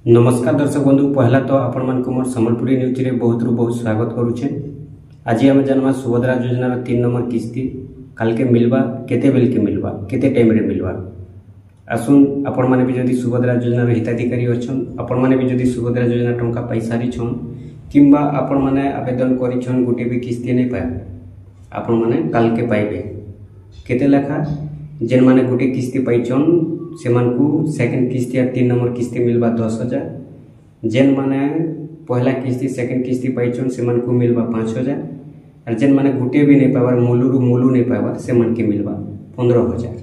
नमस्कार दर्शक बंधु पहला तो आपण मान मोर संबलपुरी न्यूज रे बहुत बहुत स्वागत करुचे। आज आम जाना सुभद्रा योजनार 3 नंबर किस्ती काल के मिलवा केते बेल के मिलवा केते टाइम रे मिलवा आसुन आपण माने भी जदी सुभद्रा योजनार हिताधिकारी अछन आपण माने भी जदी सुभद्रा योजना टंका पाई सारी छन किंबा आपण माने आवेदन करि छन गुटे भी किस्ती नै पाए आपण माने काल के पाइबे केते लेखा जेन माने गुटे किस्ती पाई छन से मानकू सेकंड किस्ती या 3 नंबर किस्ती मिलवा 10,000 जेन माने पहला किस्ती सेकंड किस्ती पाइछन से मानकू मिलवा 5,000 और जेन माने गुटे भी नहीं पावर मूलू नहीं पावर से मन के मिलवा 15,000।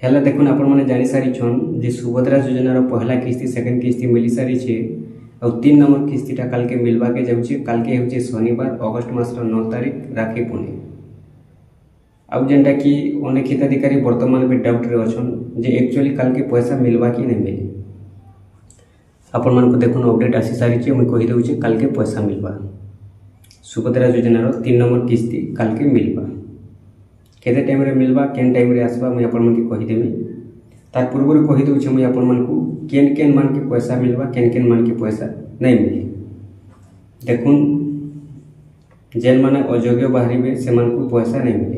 हेला देखुन आपण माने जानि सारी छन जे सुभद्रा योजनार पहला किस्ती सेकंड किस्ती मिली सारी छे और 3 नंबर किस्तीटा काल के मिलवा के जाउछे। काल के होचे शनिवार अगस्त मासर 9 तारिख राखी पुणे। अब जेनटा कि अनेक हिताधिकारी वर्तमान भी डाउट रे अछन जे एक्चुअली काल के पैसा मिलवा कि नहीं मिले। आपण मन को देखुन अपडेट आसी सारी छे मुई कहि देउछे काल के पैसा मिलवा सुभद्रा योजनार 3 नंबर किस्ती काल के मिलवा केते टाइम रे मिलवा केन टाइम रे आसबा मुई आपण मन के कहि देबे। तार पूर्व कहि देउछे मुई आपण मन को केन केन मान के पैसा मिलवा केन केन मान के पैसा नहीं मिले। देखुन जेन माने अयोग्य बाहरिबे से मान को पैसा नहीं मिले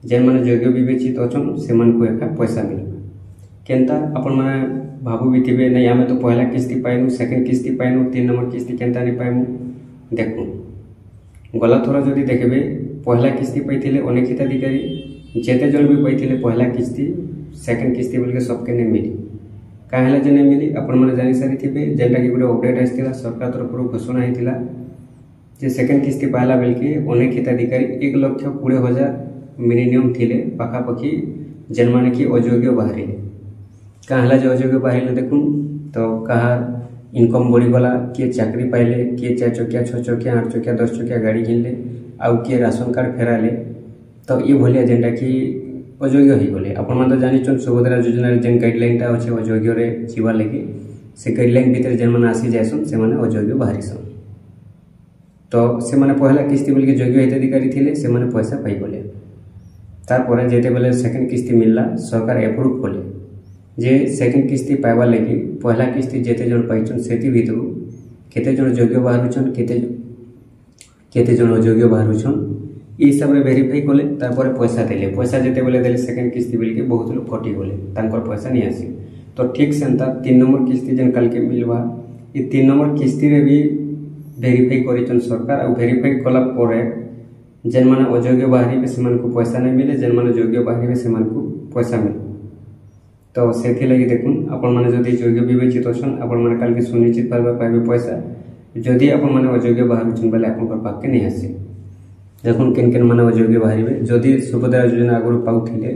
जेन माने योग्य विवेचित अछन से मन को एका पैसा मिलबा केनता आपण माने भाबु भी थिबे नहीं आमे तो पहला किस्ती पाइनु सेकंड किस्ती पाइनु 3 नंबर किस्ती केनता नहीं पाइमु। देखु गला थोड़ा जदी देखबे पहला किस्ती पाइथिले अनेक हिताधिकारी जेते जन भी पाइथिले पहला किस्ती सेकंड किस्ती बोल के सबके नहीं मिली काहेला जे नहीं मिली आपण माने जानि सारी थिबे जेंटा कि गुटे अपडेट आस्थिला सरकार तरफ घोषणा हेतिला जे सेकंड किस्ती पाइला बेल के अनेक हिताधिकारी 1,20,000 मिनिमम थिले पाखापाखि जेन माने कि अयोग्य बाहरिले काहला जो अयोग्य बाहरिले देखुन तो कहा इनकम बढ़ी गला किए चाकरी पाइले किए 4 चकिया 6 चकिया 8 चकिया 10 चकिया गाड़ी किनले आउ किए राशन कार्ड फेराले तो ये भलिया जेनटा कि अयोग्य ही गले। आपण मान तो जानि छन सुभद्रा योजना रे जेन गाइडलाइन ता अछि अयोग्य रे जीवा लागि से गाइडलाइन भीतर जेन माने आसी जायसन से माने अयोग्य बाहरिसन तो से माने पहला किस्ती बोल के योग्य हिताधिकारी थिले से माने पैसा पाइ गले। तारपर जेते बेले सेकंड किस्ती मिलला सरकार अप्रूव कले जे सेकंड किस्ती पाइबा लगी पहला किस्ती जेते जन पाइछन सेति भितरु केते जन योग्य बाहरुछन केते जन अयोग्य बाहरुछन ई हिसाब रे वेरीफाई कले तारपर पैसा देले पैसा जेते बेले देले सेकंड किस्ती बिल के बहुत लोग कटि गले तांकर पैसा नहीं आसी तो ठीक सेंता 3 नंबर किस्ती जन काल के मिलवा ई 3 नंबर किस्ती रे भी वेरीफाई करिछन सरकार और वेरीफाई कला परे जेन माने अयोग्य बाहरी से को पैसा नहीं मिले जेन माने योग्य बाहरी से को पैसा मिले तो सेथि लगी देखुन आपण माने जदी योग्य विवेचित अछन आपण माने काल के सुनिश्चित पाइबे पैसा जदी आपण माने अयोग्य बाहरुछन बेले आपण पर पाके नहीं आसे। देखुन केन केन माने अयोग्य बाहरिबे जदी सुभद्रा योजना आगुर पाउथिले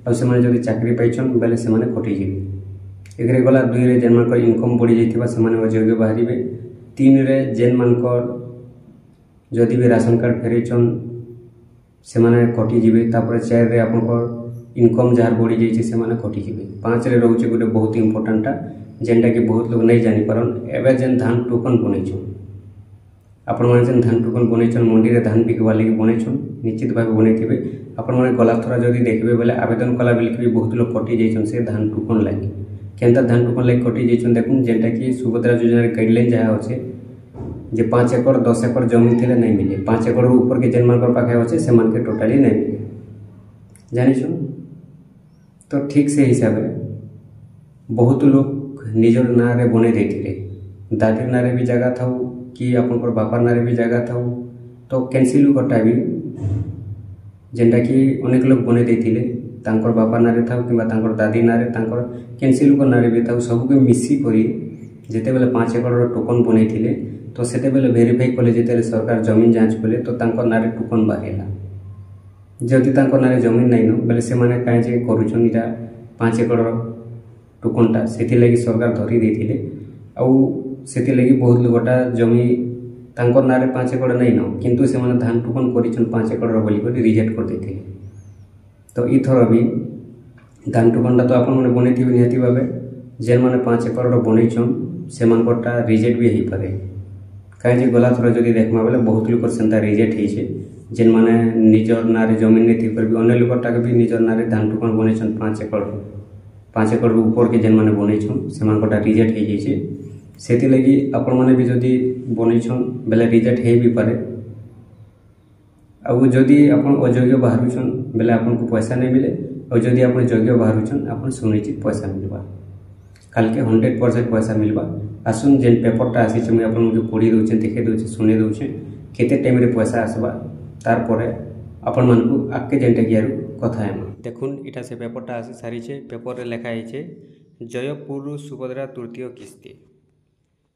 और से माने जदी चाकरी पाइछन बेले से माने कटि जिवे एकरे गला 2 रे जेन मानकर इनकम बढ़ी जाइथिबा से माने अयोग्य बाहरिबे 3 रे जेन मानकर जदी भी राशन कार्ड फेरैछन से माने कटि जिवे तापर 4 रे आपनकर इनकम जार बढ़ी जाइछे से माने कटि जिवे 5 रे रहउचे गुटे बहुत इंपोर्टेंट जेनटा कि बहुत लोग नहीं जानि पारन एबे जेन धान टोकन बनेछन आपण माने जेन धान टोकन बनेछन मंडी रे धान बिकवा लागि बनेछन निश्चित भाबे बनेथिबे आपण माने गला थरा जदी देखबे बेले आवेदन कला बेल के बहुत लोग कटि जाइछन से धान टोकन लागि केनता धान टोकन लागि कटि जाइछन देखुन जेनटा कि सुभद्रा योजना रे गाइडलाइन जहा होचे जे 5 एकड़ 10 एकड़ जमीन थिले नहीं मिले 5 एकड़ ऊपर के जेन मानकर पाखे होचे से मान के टोटली नहीं मिले जानि छ तो ठीक से हिसाब रे बहुत लोग निजर ना रे बने देथिले दादी ना रे भी जगह थाउ कि अपन पर बापा ना रे भी जगह थाउ तो कैंसिल करता भी जेनटा कि अनेक लोग बने देथिले तांकर बापा ना रे थाउ किबा तांकर दादी ना रे तांकर कैंसिल को ना रे भी थाउ सब के मिसी करी जेते बेले 5 एकड़ रो टोकन बने थिले तो सेते बेले वेरीफाई कले जेते सरकार जमीन जांच कले तो तांकर नारे टोकन बाहेला जदि तांकर नारे जमीन नहीं न बेले से माने काहे जे करूछन इटा 5 एकड़ टोकनटा सेति लागि सरकार धरी देथिले आ सेति लागि बहुत लोगटा जमी तांकर नारे 5 एकड़ नहीं न किंतु से माने धान टोकन करिछन 5 एकड़ बोली को रिजेक्ट कर देथिले तो ई थरो भी धान टोकनटा तो आपन माने बनेथि निहाती भाबे जेन माने 5 एकड़ बनेछन से मानकटा रिजेक्ट भी हेई पारे कहीं गला थोड़ा जदि देखमा बेले बहुत लोग सेंता रिजेक्ट होइछे जेन माने निजर नारे जमीन नहीं थी पर भी अन्य लोकटा के भी निजर नारे धान टोकन बनेछन 5 एकड़ 5 एकड़ ऊपर के जेन मैंने बनईछन से रिजेक्ट हो जाइए से लगी आपण मैंने भी जदि बनईछन बेले रिजेक्ट हो भी पारे आउ जदि आपण अयोग्य बाहरुछन बेले आपन को पैसा नहीं मिले और जदि आपण योग्य बाहरुछन आपण सुनिश्चित पैसा मिलबा काल के 100% पैसा मिलबा आसुन जेन पेपरटा आसी मुझे आपन पढ़ी दउछे देखे दउछे सुनी दउछे केते टाइम रे पैसा आसबा तार परे आपण मन को आके जेनटा गियारु कथा है देखुन इटा से पेपरटा आसी सारी छे पेपर रे लिखा है जयपुर सुभद्रा तृतीय किस्ती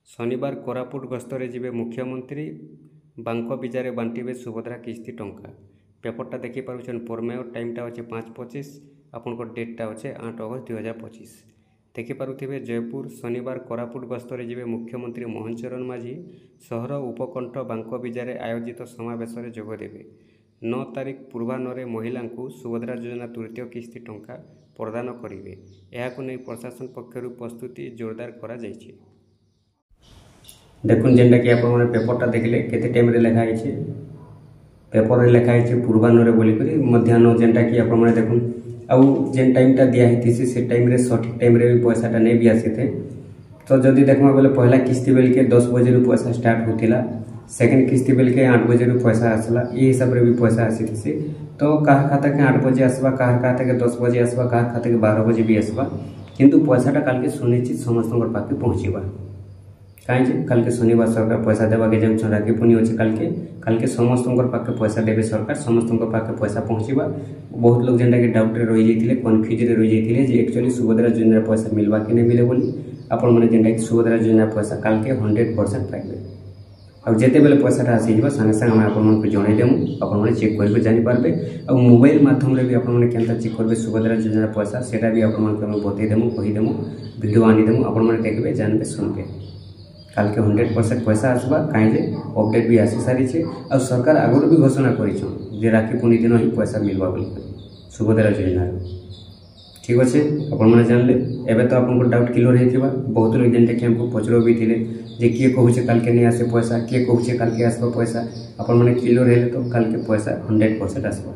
शनिवार कोरापुट गस्तरे जिबे मुख्यमंत्री बांक बिजारे बांटिबे सुभद्रा किस्ती टंका पेपरटा देखि पारुछन परमेय टाइमटा होचे 5:25 आपन को डेटटा होचे 8 अगस्त 2025 देखि पारुथिबे जयपुर शनिवार कोरापुट गस्तरे जिबे मुख्यमंत्री मोहन चरण माझी सहर उपकंठ बांक बिजारे आयोजित समावेश रे जोग देबे 9 तारिख पूर्वाह्न महिला को सुभद्रा योजना तृतीय किस्ती टंका प्रदान करेंगे यह नहीं प्रशासन पक्षर प्रस्तुति जोरदार करा जायछि देखुन जेनटा कि आपन पेपरटा देखले केते टाइम रे लिखा है पेपर रे लिखा है पूर्वाह्न बोली करी मध्याह्न जेनटा कि आपन माने देखुन आउ जेन टाइमटा दिया है से टाइम रे सठिक टाइम रे भी पैसाटा नहीं भी आसी थे तो जदि देखमा बोले पहला किस्ती बेल के 10 बजे रु पैसा स्टार्ट होतिला सेकेंड किस्ती बेल के 8 बजे रु पैसा आसला ये हिसाब रे भी पैसा आसी थी तो कहा खाता के 8 बजे आसबा कहा खाता के 10 बजे आसबा कहा खाता के 12 बजे भी आसबा किंतु पैसाटा काल के सुनिश्चित समस्त पाखे पहुँचवा कहीं काल के शनिवार सरकार पैसा देवा के जाऊँ राखी पुनी अच्छे काल के समस्त पाखे पैसा देवे सरकार समस्त पाखे पैसा पहुँचवा बहुत लोग जेनटा कि डाउट रही जाते कन्फ्यूज रही जाते एक्चुअली सुभद्रा योजना पैसा मिलवा कि नहीं मिले बोली आपण मैंने जेनटा कि सुभद्रा योजना पैसा काल के 100% पाइबे और जिते बेले पैसाटा आसीज सागे सागे आपको जनईदेमु आपने चेक करके जानीपारे और मोबाइल माध्यम भी आपने केनता चेक करेंगे सुभद्रा योजना पैसा सेटा भी आपको बतईदेमु कहीदेमु वीडियो आनीदेमु आपने देखिए जानबे सुनबे काल के 100% पैसा आसबा कहीं अपडेट भी आसी सारी छे और सरकार आगुरी भी घोषणा कर राखी पूर्णिमा दिन ही पैसा मिलवा बोली सुभद्रा योजना ठीक अच्छे आपने जानले एवं तो आपको डाउट क्लियर होगा बहुत लोग जेनटा कि हमको पचर भी थे जे किए कहूचे काल के नहीं आसे पैसा किए कहूचे काल के आसबा पैसा आपण मैंने क्लियर है तो काल के पैसा 100% आसबा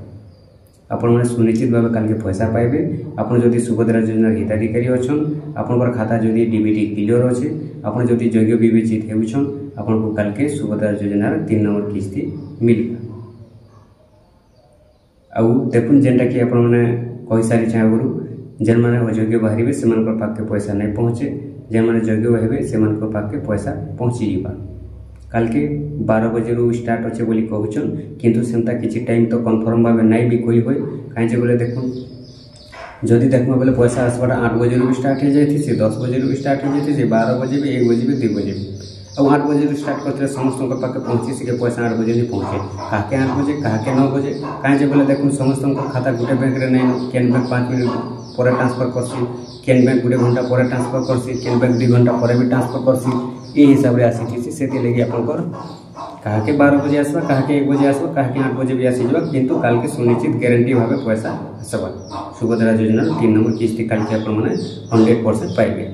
आपण मैंने सुनिश्चित भाव काल के पैसा पाइबे आपन जदि सुभद्रा योजना हिताधिकारी अच्छन आपन खाता जदि डीबीटी क्लियर अच्छे आपन जदि योग्य विवेचित होउछन आपन को काल के सुभद्रा योजना 3 नंबर किस्ती मिलबा आउ देखुन जेनटा कि आपण मैंने कहि सारी छे आगुरु जेन माने अयोग्य बाहरिबे सेमान पाखे पैसा नहीं पहुँचे जेन माने योग्य हेबे सेमान पाखे पैसा पहुँची जीवा काल के 12 बजे रु स्टार्ट अच्छे बोली कहउछन किंतु सेंता किछि टाइम तो कन्फर्म भाव नहीं भी कोई होय कहीं बोले देखुन जदि देखमा बोले पैसा आसबाटा 8 बजे रु स्टार्ट हो जाए से 10 बजे रु स्टार्ट हो जाए 12 बजे भी 1 बजे भी 2 बजे भी और 8 बजे स्टार्ट करते समस्त पाखे पहुँची से पैसा 8 बजे नहीं पहुँचे कहा 8 बजे कहा 9 बजे कहीं बोले देखुन समस्त खाता गोटे बैंक रे नहीं केन बैंक 5 मिनट पर ट्रांसफर करसी केन बैंक 1 घंटा पर ट्रांसफर करसी केन बैंक 2 घंटा पर भी ट्रांसफर करसी ये हिसाब से आसी से लगी आपंकर कहा के 12 बजे आसवा कहा के 1 बजे आसवा कहा के 8 बजे भी आसी जावा किंतु काल के सुनिश्चित गारंटी भाव पैसा आसवा सुभद्रा योजना 3 नंबर किस्ती काल के 100% पाइबे।